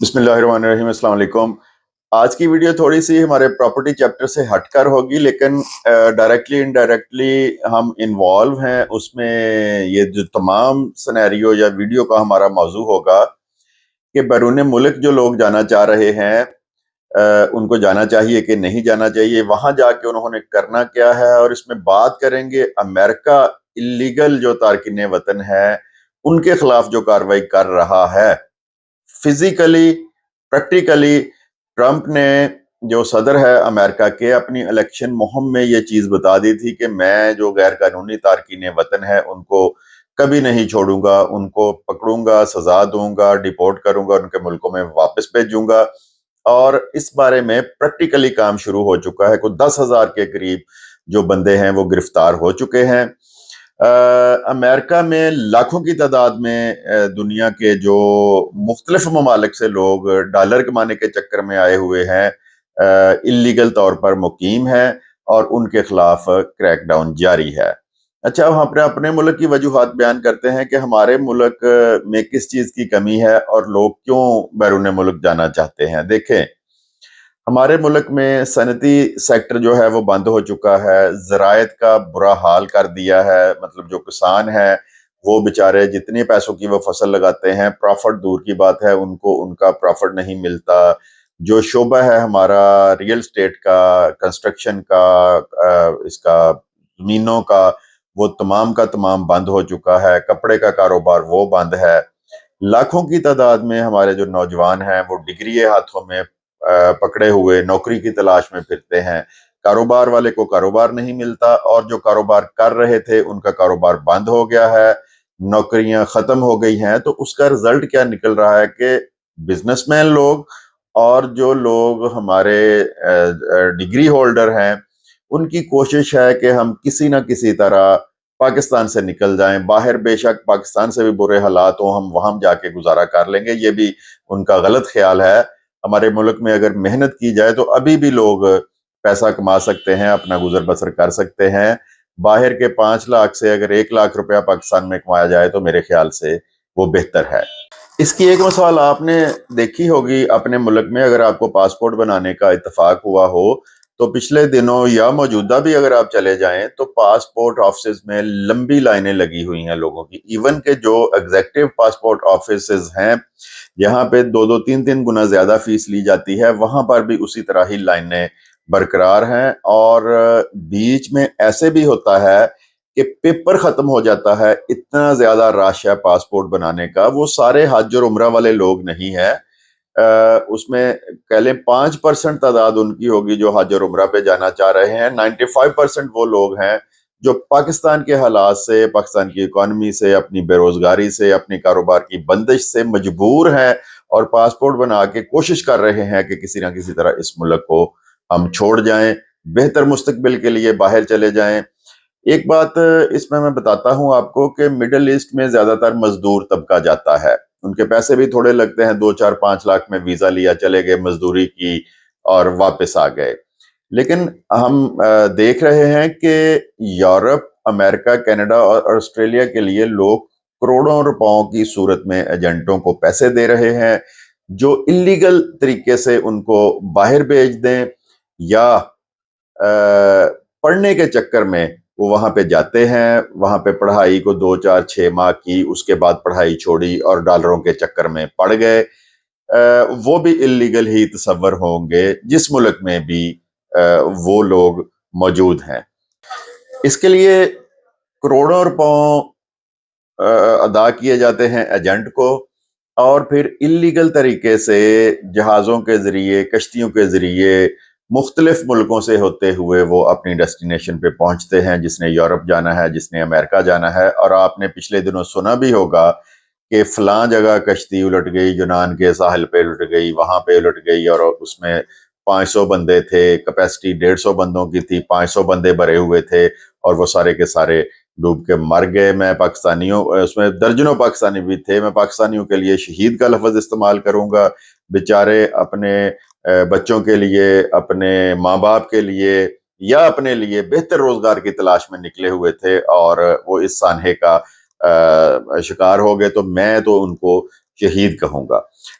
بسم اللہ الرحمن الرحیم، السلام علیکم۔ آج کی ویڈیو تھوڑی سی ہمارے پراپرٹی چیپٹر سے ہٹ کر ہوگی، لیکن ڈائریکٹلی انڈائریکٹلی ہم انوالو ہیں اس میں۔ یہ جو تمام سینیریو یا ویڈیو کا ہمارا موضوع ہوگا کہ بیرون ملک جو لوگ جانا چاہ رہے ہیں ان کو جانا چاہیے کہ نہیں جانا چاہیے، وہاں جا کے انہوں نے کرنا کیا ہے، اور اس میں بات کریں گے امریکہ اللیگل جو تارکین وطن ہے ان کے خلاف جو کارروائی کر رہا ہے فزیکلی پریکٹیکلی۔ ٹرمپ نے جو صدر ہے امریکہ کے، اپنی الیکشن مہم میں یہ چیز بتا دی تھی کہ میں جو غیر قانونی تارکین وطن ہے ان کو کبھی نہیں چھوڑوں گا، ان کو پکڑوں گا، سزا دوں گا، ڈیپورٹ کروں گا، ان کے ملکوں میں واپس بھیجوں گا۔ اور اس بارے میں پریکٹیکلی کام شروع ہو چکا ہے۔ کوئی 10,000 کے قریب جو بندے ہیں وہ گرفتار ہو چکے ہیں۔ امریکہ میں لاکھوں کی تعداد میں دنیا کے جو مختلف ممالک سے لوگ ڈالر کمانے کے چکر میں آئے ہوئے ہیں، اللیگل طور پر مقیم ہیں، اور ان کے خلاف کریک ڈاؤن جاری ہے۔ اچھا، ہم اپنے ملک کی وجوہات بیان کرتے ہیں کہ ہمارے ملک میں کس چیز کی کمی ہے اور لوگ کیوں بیرون ملک جانا چاہتے ہیں۔ دیکھیں، ہمارے ملک میں صنعتی سیکٹر جو ہے وہ بند ہو چکا ہے، زراعت کا برا حال کر دیا ہے۔ مطلب جو کسان ہیں وہ بیچارے جتنے پیسوں کی وہ فصل لگاتے ہیں، پرافٹ دور کی بات ہے، ان کو ان کا پرافٹ نہیں ملتا۔ جو شعبہ ہے ہمارا ریل اسٹیٹ کا، کنسٹرکشن کا، اس کا زمینوں کا، وہ تمام کا تمام بند ہو چکا ہے۔ کپڑے کا کاروبار وہ بند ہے۔ لاکھوں کی تعداد میں ہمارے جو نوجوان ہیں وہ ڈگری ہاتھوں میں پکڑے ہوئے نوکری کی تلاش میں پھرتے ہیں۔ کاروبار والے کو کاروبار نہیں ملتا، اور جو کاروبار کر رہے تھے ان کا کاروبار بند ہو گیا ہے، نوکریاں ختم ہو گئی ہیں۔ تو اس کا رزلٹ کیا نکل رہا ہے کہ بزنس مین لوگ اور جو لوگ ہمارے ڈگری ہولڈر ہیں ان کی کوشش ہے کہ ہم کسی نہ کسی طرح پاکستان سے نکل جائیں باہر۔ بے شک پاکستان سے بھی برے حالات ہوں، ہم وہاں جا کے گزارا کر لیں گے، یہ بھی ان کا غلط خیال ہے۔ ہمارے ملک میں اگر محنت کی جائے تو ابھی بھی لوگ پیسہ کما سکتے ہیں، اپنا گزر بسر کر سکتے ہیں۔ باہر کے 5 لاکھ سے اگر 1 لاکھ روپیہ پاکستان میں کمایا جائے تو میرے خیال سے وہ بہتر ہے۔ اس کی ایک مثال آپ نے دیکھی ہوگی اپنے ملک میں، اگر آپ کو پاسپورٹ بنانے کا اتفاق ہوا ہو تو پچھلے دنوں یا موجودہ بھی اگر آپ چلے جائیں تو پاسپورٹ آفسز میں لمبی لائنیں لگی ہوئی ہیں لوگوں کی۔ ایون کہ جو ایگزیکٹو پاسپورٹ آفسز ہیں یہاں پہ 2-3 گنا زیادہ فیس لی جاتی ہے، وہاں پر بھی اسی طرح ہی لائنیں برقرار ہیں۔ اور بیچ میں ایسے بھی ہوتا ہے کہ پیپر ختم ہو جاتا ہے، اتنا زیادہ رش ہے پاسپورٹ بنانے کا۔ وہ سارے حج اور عمرہ والے لوگ نہیں ہیں، اس میں کہہ لیں 5% تعداد ان کی ہوگی جو حج اور عمرہ پہ جانا چاہ رہے ہیں۔ 95% وہ لوگ ہیں جو پاکستان کے حالات سے، پاکستان کی اکانومی سے، اپنی بے روزگاری سے، اپنی کاروبار کی بندش سے مجبور ہیں اور پاسپورٹ بنا کے کوشش کر رہے ہیں کہ کسی نہ کسی طرح اس ملک کو ہم چھوڑ جائیں، بہتر مستقبل کے لیے باہر چلے جائیں۔ ایک بات اس میں بتاتا ہوں آپ کو کہ مڈل ایسٹ میں زیادہ تر مزدور طبقہ جاتا ہے، ان کے پیسے بھی تھوڑے لگتے ہیں، 2-4-5 لاکھ میں ویزا لیا، چلے گئے، مزدوری کی اور واپس آ گئے۔ لیکن ہم دیکھ رہے ہیں کہ یورپ، امریکہ، کینیڈا اور آسٹریلیا کے لیے لوگ کروڑوں روپوں کی صورت میں ایجنٹوں کو پیسے دے رہے ہیں جو اللیگل طریقے سے ان کو باہر بھیج دیں، یا پڑھنے کے چکر میں وہ وہاں پہ جاتے ہیں، وہاں پہ پڑھائی کو 2-4-6 ماہ کی، اس کے بعد پڑھائی چھوڑی اور ڈالروں کے چکر میں پڑ گئے۔ وہ بھی اللیگل ہی تصور ہوں گے جس ملک میں بھی وہ لوگ موجود ہیں۔ اس کے لیے کروڑوں روپوں ادا کیے جاتے ہیں ایجنٹ کو، اور پھر اللیگل طریقے سے جہازوں کے ذریعے، کشتیوں کے ذریعے مختلف ملکوں سے ہوتے ہوئے وہ اپنی ڈیسٹینیشن پہ پہنچتے ہیں، جس نے یورپ جانا ہے، جس نے امریکہ جانا ہے۔ اور آپ نے پچھلے دنوں سنا بھی ہوگا کہ فلاں جگہ کشتی الٹ گئی، یونان کے ساحل پہ الٹ گئی، وہاں پہ الٹ گئی، اور اس میں 500 بندے تھے، کیپیسٹی 150 بندوں کی تھی، 500 بندے بھرے ہوئے تھے، اور وہ سارے کے سارے ڈوب کے مر گئے۔ میں پاکستانیوں، اس میں درجنوں پاکستانی بھی تھے، میں پاکستانیوں کے لیے شہید کا لفظ استعمال کروں گا۔ بیچارے اپنے بچوں کے لیے، اپنے ماں باپ کے لیے، یا اپنے لیے بہتر روزگار کی تلاش میں نکلے ہوئے تھے، اور وہ اس سانحے کا شکار ہو گئے۔ تو میں تو ان کو شہید کہوں گا۔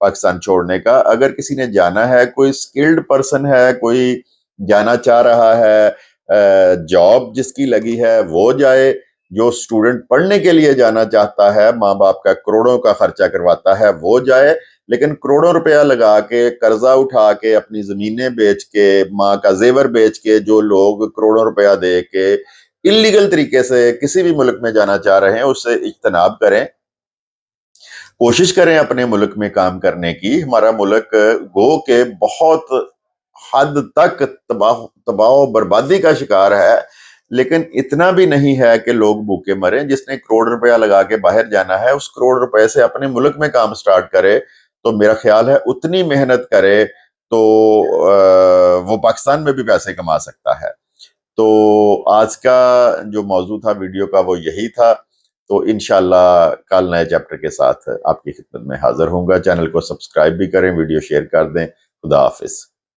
پاکستان چھوڑنے کا. اگر کسی نے جانا ہے, کوئی سکلڈ پرسن ہے, کوئی جانا چاہ رہا ہے, جاب جس کی لگی ہے وہ جائے. جو سٹوڈنٹ پڑھنے کے لیے جانا چاہتا ہے, ماں باپ کا کروڑوں کا خرچہ کرواتا ہے, وہ جائے. لیکن کروڑوں روپیہ لگا کے, قرضہ اٹھا کے, اپنی زمینیں بیچ کے, ماں کا زیور بیچ کے, جو لوگ کروڑوں روپیہ دے کے اللیگل طریقے سے کسی بھی ملک میں جانا چاہ رہے ہیں, اس سے اجتناب کریں. کوشش کریں اپنے ملک میں کام کرنے کی. ہمارا ملک گو کہ بہت حد تک تباہ و بربادی کا شکار ہے, لیکن اتنا بھی نہیں ہے کہ لوگ بھوکے مریں. جس نے کروڑ روپیہ لگا کے باہر جانا ہے, اس کروڑ روپے سے اپنے ملک میں کام سٹارٹ کرے, تو میرا خیال ہے اتنی محنت کرے تو وہ پاکستان میں بھی پیسے کما سکتا ہے. تو آج کا جو موضوع تھا ویڈیو کا وہ یہی تھا. تو انشاءاللہ کل نئے چیپٹر کے ساتھ آپ کی خدمت میں حاضر ہوں گا. چینل کو سبسکرائب بھی کریں, ویڈیو شیئر کر دیں. خدا حافظ.